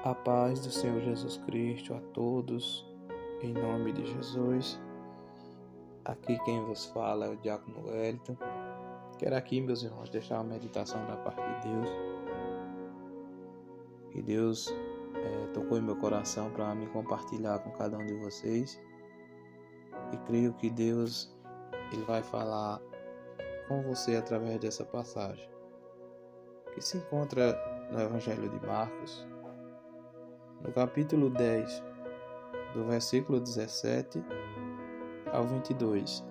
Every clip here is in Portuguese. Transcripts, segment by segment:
A paz do Senhor Jesus Cristo a todos, em nome de Jesus. Aqui quem vos fala é o Diácono Wellington. Quero aqui, meus irmãos, deixar uma meditação da parte de Deus. Que Deus tocou em meu coração para me compartilhar com cada um de vocês. E creio que Deus ele vai falar com você através dessa passagem, que se encontra no Evangelho de Marcos, no capítulo 10, do versículo 17 ao 22,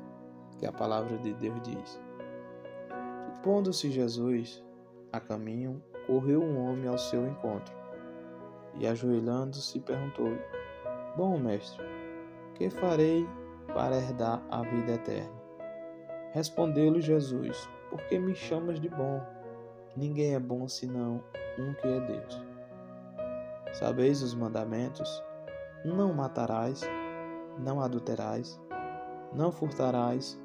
que a palavra de Deus diz: E pondo-se Jesus a caminho, correu um homem ao seu encontro, e ajoelhando-se perguntou-lhe: Bom mestre, que farei para herdar a vida eterna? Respondeu-lhe Jesus: Por que me chamas de bom? Ninguém é bom senão um que é Deus. Sabeis os mandamentos? Não matarás, não adulterarás, não furtarás,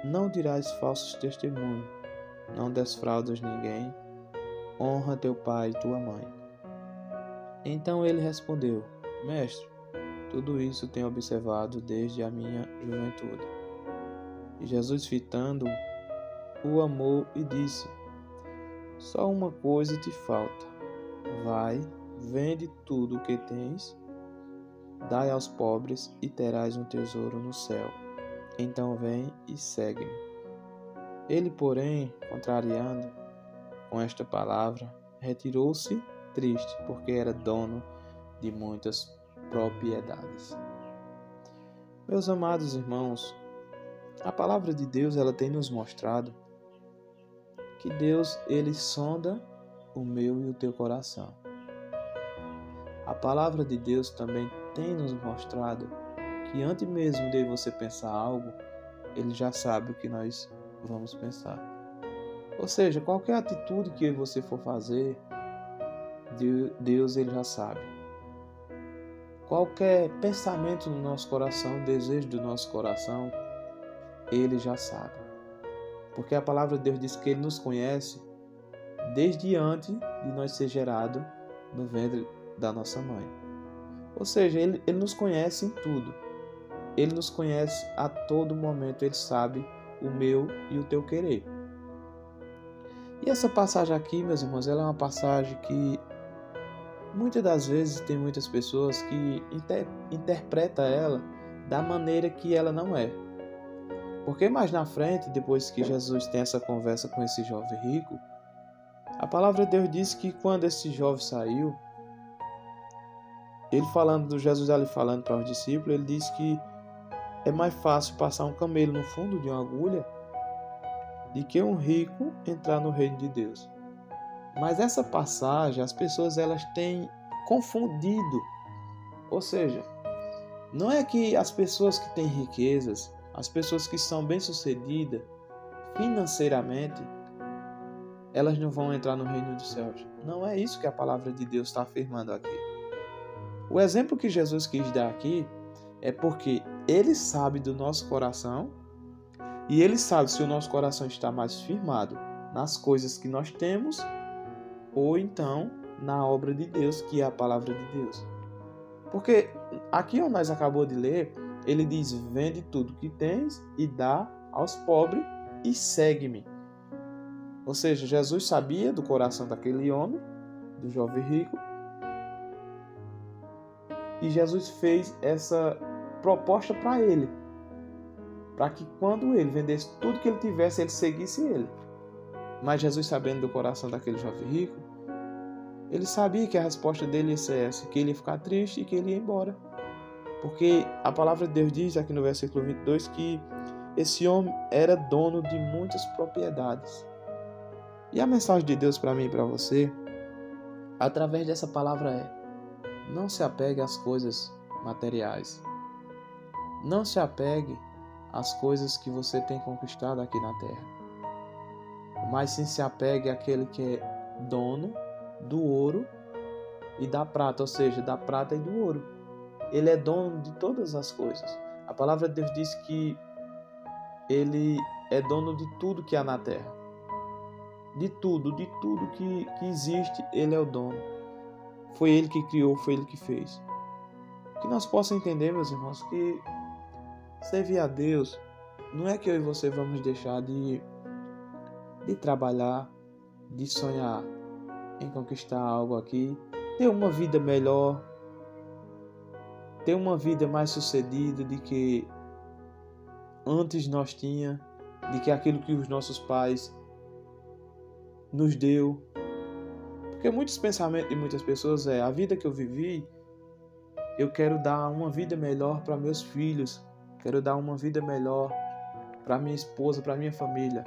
não dirás falsos testemunhos, não desfraudas ninguém, honra teu pai e tua mãe. Então ele respondeu: Mestre, tudo isso tenho observado desde a minha juventude. E Jesus, fitando-o, o amou e disse: Só uma coisa te falta. Vai, vende tudo o que tens, dai aos pobres e terás um tesouro no céu. Então vem e segue-me. Ele, porém, contrariando com esta palavra, retirou-se triste, porque era dono de muitas propriedades. Meus amados irmãos, a palavra de Deus ela tem nos mostrado que Deus ele sonda o meu e o teu coração. A palavra de Deus também tem nos mostrado que antes mesmo de você pensar algo, ele já sabe o que nós vamos pensar. Ou seja, qualquer atitude que você for fazer, Deus ele já sabe. Qualquer pensamento no nosso coração, desejo do nosso coração, ele já sabe. Porque a palavra de Deus diz que ele nos conhece desde antes de nós ser gerado no ventre da nossa mãe. Ou seja, ele nos conhece em tudo. Ele nos conhece a todo momento. Ele sabe o meu e o teu querer. E essa passagem aqui, meus irmãos, ela é uma passagem que muitas das vezes tem muitas pessoas que interpretam ela da maneira que ela não é. Porque mais na frente, depois que Jesus tem essa conversa com esse jovem rico, a palavra de Deus diz que quando esse jovem saiu, Jesus ali falando para os discípulos, ele diz que é mais fácil passar um camelo no fundo de uma agulha do que um rico entrar no reino de Deus. Mas essa passagem, as pessoas elas têm confundido. Ou seja, não é que as pessoas que têm riquezas, as pessoas que são bem-sucedidas financeiramente, elas não vão entrar no reino dos céus. Não é isso que a palavra de Deus está afirmando aqui. O exemplo que Jesus quis dar aqui é porque ele sabe do nosso coração e ele sabe se o nosso coração está mais firmado nas coisas que nós temos ou então na obra de Deus, que é a palavra de Deus. Porque aqui onde nós acabamos de ler, ele diz: vende tudo que tens e dá aos pobres e segue-me. Ou seja, Jesus sabia do coração daquele homem, do jovem rico, e Jesus fez essa proposta para ele, para que quando ele vendesse tudo que ele tivesse, ele seguisse ele. Mas Jesus, sabendo do coração daquele jovem rico, ele sabia que a resposta dele ia ser essa, que ele ia ficar triste e que ele ia embora. Porque a palavra de Deus diz aqui no versículo 22 que esse homem era dono de muitas propriedades. E a mensagem de Deus para mim e para você, através dessa palavra é: não se apegue às coisas materiais. Não se apegue às coisas que você tem conquistado aqui na terra. Mas sim se apegue àquele que é dono do ouro e da prata, ou seja, da prata e do ouro. Ele é dono de todas as coisas. A palavra de Deus diz que ele é dono de tudo que há na terra. De tudo que existe, ele é o dono. Foi Ele que criou, foi Ele que fez. Que nós possamos entender, meus irmãos, que servir a Deus não é que eu e você vamos deixar de trabalhar, de sonhar em conquistar algo aqui, ter uma vida melhor, ter uma vida mais sucedida de que antes nós tinha, de que aquilo que os nossos pais nos deu. Porque muitos pensamentos de muitas pessoas a vida que eu vivi, eu quero dar uma vida melhor para meus filhos, quero dar uma vida melhor para minha esposa, para minha família.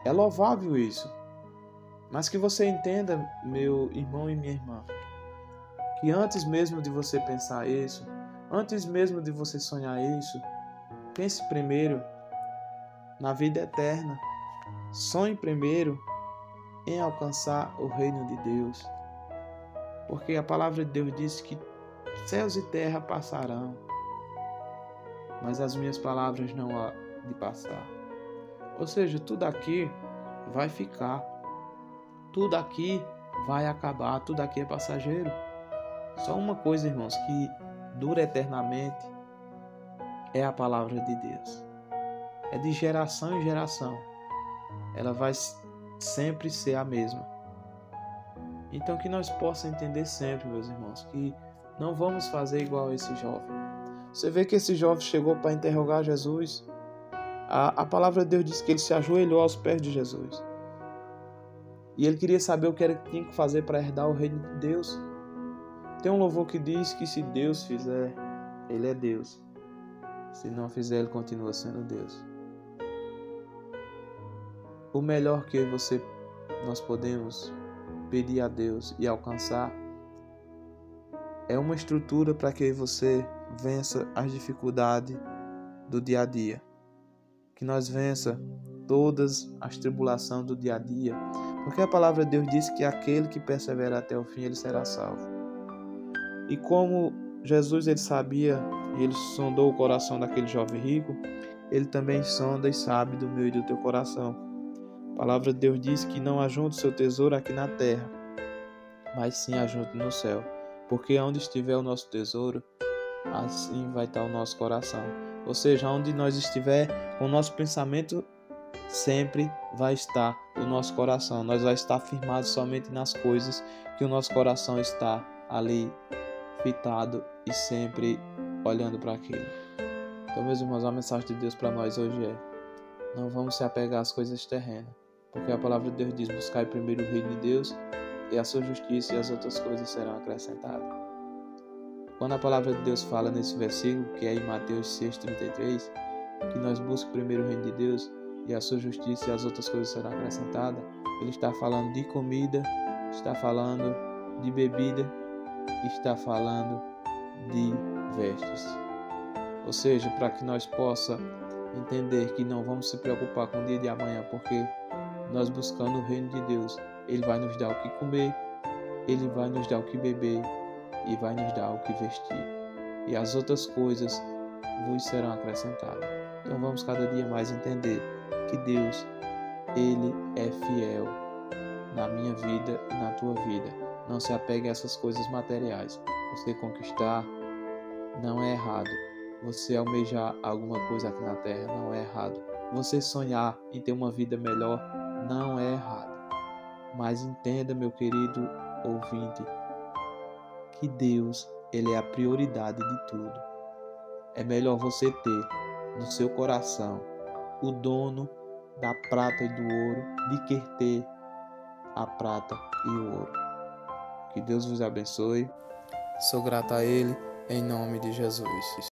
É louvável isso, mas que você entenda, meu irmão e minha irmã, que antes mesmo de você pensar isso, antes mesmo de você sonhar isso, pense primeiro na vida eterna. Sonhe primeiro em alcançar o reino de Deus. Porque a palavra de Deus diz que céus e terra passarão, mas as minhas palavras não há de passar. Ou seja, tudo aqui vai ficar. Tudo aqui vai acabar. Tudo aqui é passageiro. Só uma coisa, irmãos, que dura eternamente é a palavra de Deus. É de geração em geração. Ela vai sempre ser a mesma. Então que nós possamos entender sempre, meus irmãos, que não vamos fazer igual a esse jovem. Você vê que esse jovem chegou para interrogar Jesus. A palavra de Deus diz que ele se ajoelhou aos pés de Jesus. E ele queria saber o que era que tinha que fazer para herdar o reino de Deus. Tem um louvor que diz que se Deus fizer, Ele é Deus. Se não fizer, Ele continua sendo Deus. O melhor que nós podemos pedir a Deus e alcançar é uma estrutura para que você vença as dificuldades do dia a dia. Que nós vença todas as tribulações do dia a dia. Porque a palavra de Deus diz que aquele que persevera até o fim, ele será salvo. E como Jesus ele sabia, e ele sondou o coração daquele jovem rico, ele também sonda e sabe do meu e do teu coração. A palavra de Deus diz que não ajunte o seu tesouro aqui na terra, mas sim ajunte no céu. Porque onde estiver o nosso tesouro, assim vai estar o nosso coração. Ou seja, onde nós estiver, o nosso pensamento sempre vai estar o nosso coração. Nós vai estar firmados somente nas coisas que o nosso coração está ali fitado e sempre olhando para aquilo. Então, meus irmãos, a mensagem de Deus para nós hoje é: não vamos se apegar às coisas terrenas, porque a palavra de Deus diz: buscai primeiro o reino de Deus e a sua justiça, e as outras coisas serão acrescentadas. Quando a palavra de Deus fala nesse versículo, que é em Mateus 6,33, que nós busquemos primeiro o reino de Deus e a sua justiça, e as outras coisas serão acrescentadas, ele está falando de comida, está falando de bebida, está falando de vestes. Ou seja, para que nós possamos entender que não vamos se preocupar com o dia de amanhã, porque nós buscando o reino de Deus, Ele vai nos dar o que comer, Ele vai nos dar o que beber e vai nos dar o que vestir. E as outras coisas vos serão acrescentadas. Então vamos cada dia mais entender que Deus, Ele é fiel na minha vida e na tua vida. Não se apegue a essas coisas materiais. Você conquistar não é errado. Você almejar alguma coisa aqui na terra não é errado. Você sonhar em ter uma vida melhor não é errado. Mas entenda, meu querido ouvinte, que Deus, Ele é a prioridade de tudo. É melhor você ter no seu coração o dono da prata e do ouro do que ter a prata e o ouro. Que Deus vos abençoe. Sou grato a Ele, em nome de Jesus.